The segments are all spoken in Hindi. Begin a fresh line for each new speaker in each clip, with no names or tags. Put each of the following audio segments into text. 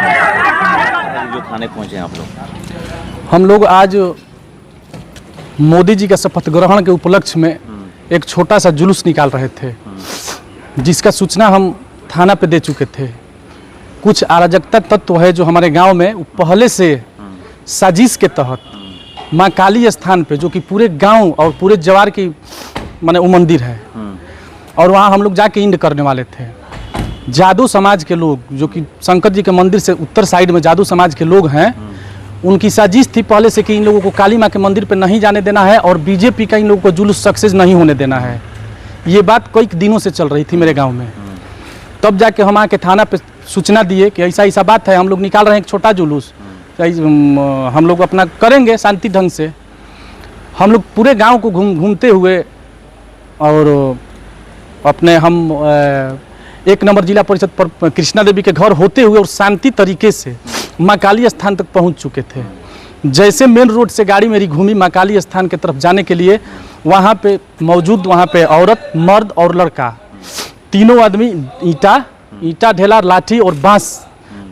जो थाने पहुंचे आप लोग?
हम लोग आज मोदी जी का शपथ ग्रहण के उपलक्ष्य में एक छोटा सा जुलूस निकाल रहे थे, जिसका सूचना हम थाना पे दे चुके थे। कुछ अराजकता तत्व है जो हमारे गांव में पहले से साजिश के तहत माँ काली स्थान पे, जो कि पूरे गांव और पूरे जवार की माने वो मंदिर है, और वहाँ हम लोग जाके इंड करने वाले थे। जादू समाज के लोग, जो कि शंकर जी के मंदिर से उत्तर साइड में जादू समाज के लोग हैं, उनकी साजिश थी पहले से कि इन लोगों को काली माँ के मंदिर पे नहीं जाने देना है और बीजेपी का इन लोगों को जुलूस सक्सेस नहीं होने देना है। ये बात कई दिनों से चल रही थी मेरे गांव में। तब जाके हम आके थाना पे सूचना दिए कि ऐसा ऐसा बात है, हम लोग निकाल रहे हैं एक छोटा जुलूस, हम लोग अपना करेंगे शांति ढंग से। हम लोग पूरे गांव को घूमते हुए और अपने हम 1 नंबर जिला परिषद पर कृष्णा देवी के घर होते हुए और शांति तरीके से माँ काली स्थान तक पहुंच चुके थे। जैसे मेन रोड से गाड़ी मेरी घूमी माँ काली स्थान की तरफ जाने के लिए, वहाँ पे मौजूद औरत, मर्द और लड़का, तीनों आदमी ईंटा ढेला, लाठी और बांस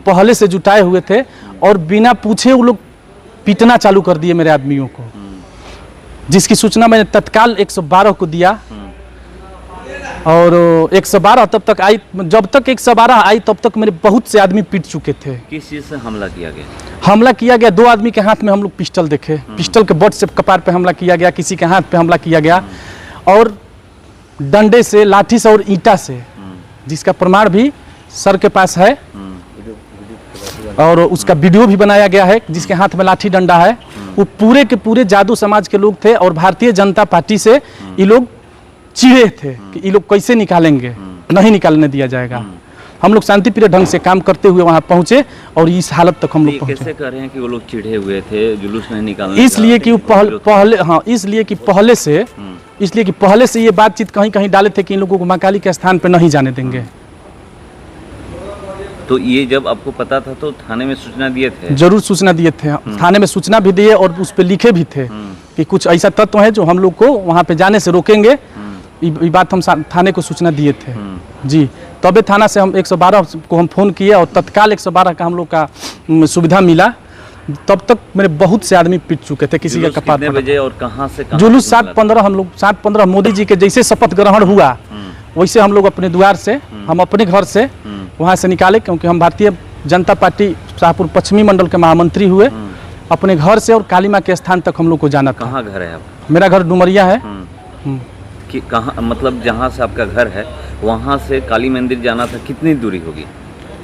पहले से जुटाए हुए थे, और बिना पूछे वो लोग पीटना चालू कर दिए मेरे आदमियों को, जिसकी सूचना मैंने तत्काल 112 को दिया। और 112 तब तक आई, जब तक 112 आई तब तक मेरे बहुत से आदमी पीट चुके थे।
किस चीज़ से हमला किया गया?
हमला किया गया 2 आदमी के हाथ में हम लोग पिस्टल देखे, पिस्टल के बट से कपार पे हमला किया गया, किसी के हाथ पे हमला किया गया, और डंडे से, लाठी से और ईंटा से, जिसका प्रमाण भी सर के पास है, और उसका वीडियो भी बनाया गया है, जिसके हाथ में लाठी डंडा है। वो पूरे के पूरे जादू समाज के लोग थे, और भारतीय जनता पार्टी से ये लोग चिढ़े थे कि ये लोग कैसे निकालेंगे, नहीं निकालने दिया जाएगा। हम लोग शांति प्रिय ढंग से काम करते हुए वहाँ पहुँचे, और इस हालत तक हम लोग पहुँचे।
कैसे कह रहे हैं कि वो लोग चिढ़े हुए थे, जुलूस नहीं निकालने?
इसलिए कि पहले से ये बातचीत कहीं कहीं डाले थे कि इन लोगों को माँ काली के स्थान पे नहीं जाने देंगे।
तो ये जब आपको पता था तो थाने में सूचना दिए थे?
जरूर सूचना दिए थे, थाने में सूचना भी दिए और उस पर लिखे भी थे कि कुछ ऐसा तत्व है जो हम लोग को वहाँ पे जाने से रोकेंगे। ये बात हम थाने को सूचना दिए थे जी। तबे थाना से हम 112 को हम फ़ोन किए, और तत्काल 112 का हम लोग का सुविधा मिला। तब तक मेरे बहुत से आदमी पीट चुके थे, किसी का कपार।
कितने बजे और कहाँ से?
जुलूस 7:15, हम लोग 7:15 मोदी जी के जैसे शपथ ग्रहण हुआ वैसे हम लोग अपने द्वार से, हम अपने घर से वहाँ से निकाले, क्योंकि हम भारतीय जनता पार्टी शाहपुर पश्चिमी मंडल के महामंत्री हुए। अपने घर से और काली माँ के स्थान तक हम लोग को जाना था।
कहाँ घर है आपका?
मेरा घर डुमरिया है।
कि कहाँ, मतलब जहाँ से आपका घर है वहाँ से काली मंदिर जाना था, कितनी दूरी होगी?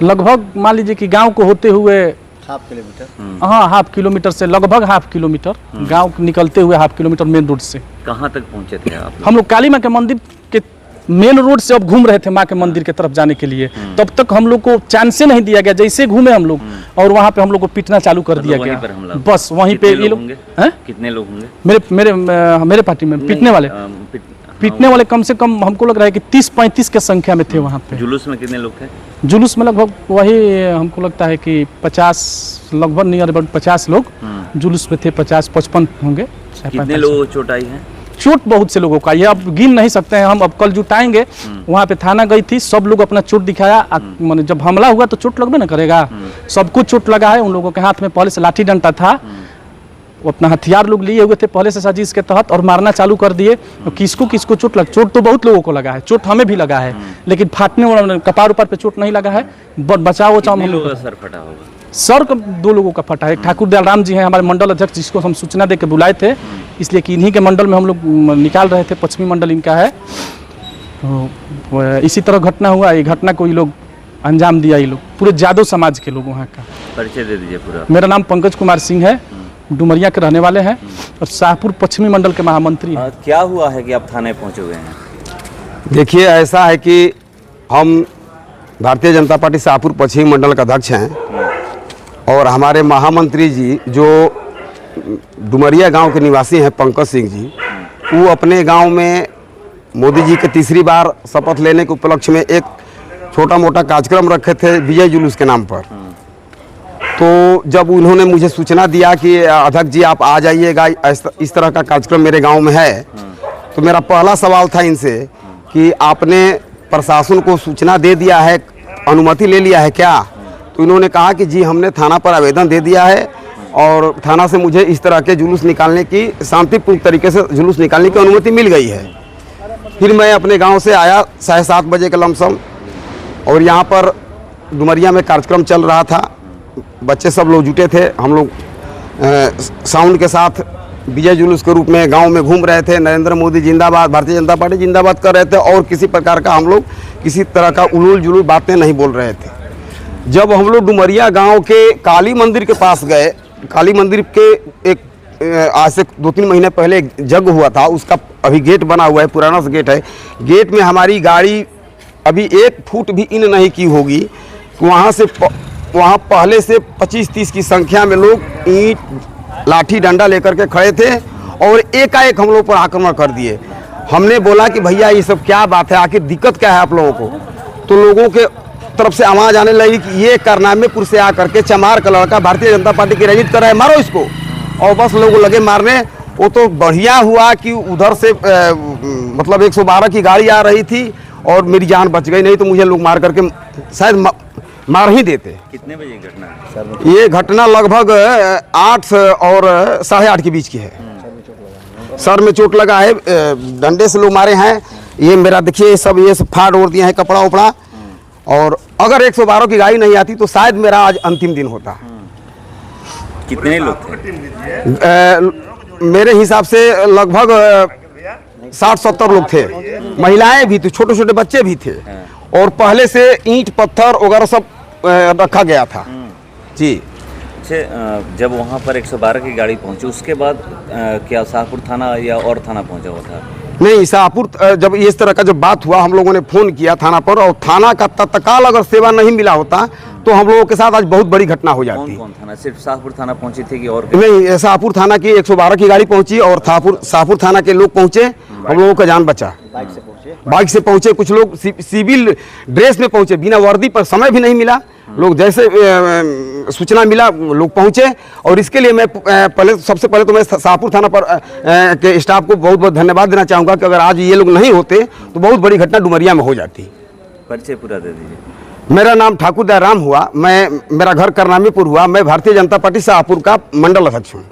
लगभग मान लीजिए कि गांव को होते हुए
½ किलोमीटर।
हाँ, ½ किलोमीटर से लगभग ½ किलोमीटर, गांव निकलते हुए ½ किलोमीटर मेन रोड से।
कहाँ तक पहुँचे थे आप?
हम लोग काली माँ के मंदिर के मेन रोड से अब घूम रहे थे माँ के मंदिर की तरफ जाने के लिए। तब तक हम लोग को चांस नहीं दिया गया, जैसे घूमे हम लोग और वहाँ पे हम लोग को पीटना चालू कर दिया गया। बस वहीं पे ये लोग,
कितने लोग होंगे
मेरे पार्टी में पीटने वाले कम से कम हमको लग रहा है कि 30-35 के संख्या में थे वहाँ पे।
जुलूस में कितने लोग थे?
जुलूस में लगभग वही हमको लगता है कि 50, लगभग नियर अबाउट 50 लोग जुलूस में थे। 50-55 होंगे।
कितने लोगों को चोट आई है?
चोट बहुत से लोगों का, ये अब गिन नहीं सकते हैं हम। अब कल जुटाएंगे, वहाँ पे थाना गई थी, सब लोग अपना चोट दिखाया। मैंने जब हमला हुआ तो चोट लगबे ना करेगा, सबको चोट लगा है। उन लोगों के हाथ में पहले से लाठी डंडा था, वो अपना हथियार लोग लिए हुए थे पहले से साजिश के तहत, और मारना चालू कर दिए। किसको किसको चोट तो बहुत लोगों को लगा है, चोट हमें भी लगा है, लेकिन फाटने वाला कपार ऊपर पे चोट नहीं लगा है। बचाओ
सर फटा होगा?
सर 2 लोगों का फटा है। ठाकुर दयालराम जी हैं हमारे मंडल अध्यक्ष, जिसको हम सूचना दे के बुलाए थे, इसलिए कि इन्हीं के मंडल में हम लोग निकाल रहे थे। पश्चिमी मंडल इनका है। तो इसी तरह घटना हुआ। ये घटना को ये लोग अंजाम दिया, ये लोग पूरे जादव समाज के लोग। वहाँ का परिचय
दे दीजिए पूरा।
मेरा नाम पंकज कुमार सिंह है, डुमरिया के रहने वाले हैं और शाहपुर पश्चिमी मंडल के महामंत्री हैं।
क्या हुआ है कि आप थाने पहुँचे हुए हैं?
देखिए, ऐसा है कि हम भारतीय जनता पार्टी शाहपुर पश्चिमी मंडल का अध्यक्ष हैं, और हमारे महामंत्री जी जो डुमरिया गांव के निवासी हैं, पंकज सिंह जी, वो अपने गांव में मोदी जी के 3री बार शपथ लेने के उपलक्ष्य में एक छोटा मोटा कार्यक्रम रखे थे विजय जुलूस के नाम पर। तो जब उन्होंने मुझे सूचना दिया कि अध्यक्ष जी आप आ जाइएगा, इस तरह का कार्यक्रम मेरे गांव में है, तो मेरा पहला सवाल था इनसे कि आपने प्रशासन को सूचना दे दिया है, अनुमति ले लिया है क्या? तो इन्होंने कहा कि जी हमने थाना पर आवेदन दे दिया है और थाना से मुझे इस तरह के जुलूस निकालने की, शांतिपूर्ण तरीके से जुलूस निकालने की अनुमति मिल गई है। फिर मैं अपने गांव से आया 7:30 बजे के लमसम, और यहाँ पर डुमरिया में कार्यक्रम चल रहा था। बच्चे सब लोग जुटे थे, हम लोग साउंड के साथ विजय जुलूस के रूप में गांव में घूम रहे थे। नरेंद्र मोदी जिंदाबाद, भारतीय जनता पार्टी जिंदाबाद कर रहे थे, और किसी प्रकार का हम लोग किसी तरह का उलूल जुलूल बातें नहीं बोल रहे थे। जब हम लोग डुमरिया गांव के काली मंदिर के पास गए, काली मंदिर के एक आज से 2-3 महीने पहले एक यज्ञ हुआ था, उसका अभी गेट बना हुआ है, पुराना सा गेट है। गेट में हमारी गाड़ी अभी 1 फुट भी इन नहीं की होगी। वहाँ पहले से 25-30 की संख्या में लोग ईंट, लाठी, डंडा लेकर के खड़े थे और एकाएक हम लोग पर आक्रमण कर दिए। हमने बोला कि भैया ये सब क्या बात है, आखिर दिक्कत क्या है आप लोगों को? तो लोगों के तरफ से आवाज़ आने लगी कि ये कारनामेपुर से आकर के चमार का लड़का भारतीय जनता पार्टी की राजनीति कर रहा है, मारो इसको। और बस लोग लगे मारने। वो तो बढ़िया हुआ कि उधर से मतलब 112 की गाड़ी आ रही थी और मेरी जान बच गई, नहीं तो मुझे लोग मार करके शायद मार ही देते।
कितने बजे घटना है?
ये घटना लगभग 8 और 8:30 के बीच की है। सर में चोट लगा है, डंडे से लोग मारे हैं। ये मेरा देखिए सब ये सब फाड़ ओढ़ दिए हैं, कपड़ा उपड़ा। और अगर 112 की गाड़ी नहीं आती तो शायद मेरा आज अंतिम दिन होता।
कितने लोग थे?
मेरे हिसाब से लगभग 60-70 लोग थे। महिलाएं भी थी, छोटे छोटे बच्चे भी थे, और पहले से ईंट पत्थर वगैरह सब रखा गया था जी।
अच्छा, जब वहाँ पर 112 की गाड़ी पहुँची उसके बाद क्या शाहपुर थाना या और थाना पहुँचा हुआ था?
नहीं, शाहपुर जब इस तरह का जब बात हुआ, हम लोगों ने फ़ोन किया थाना पर, और थाना का तत्काल अगर सेवा नहीं मिला होता तो हम लोगों के साथ आज बहुत बड़ी घटना हो जाती।
कौन थाना? सिर्फ शाहपुर थाना पहुंची थी कि और?
नहीं, शाहपुर थाना की 112 की गाड़ी पहुंची और शाहपुर थाना के लोग पहुंचे, हम लोगों का जान बचा। बाइक से पहुंचे, कुछ लोग सिविल ड्रेस में पहुंचे, बिना वर्दी पर, समय भी नहीं मिला। लोग जैसे सूचना मिला लोग पहुंचे, और इसके लिए मैं सबसे पहले तो मैं शाहपुर थाना पर के स्टाफ को बहुत बहुत धन्यवाद देना चाहूँगा कि अगर आज ये लोग नहीं होते तो बहुत बड़ी घटना डुमरिया में हो जाती।
परिचय पूरा दे दीजिए।
मेरा नाम ठाकुर दयाराम हुआ, मेरा घर करनामीपुर हुआ। मैं भारतीय जनता पार्टी शाहपुर का मंडल अध्यक्ष हूँ।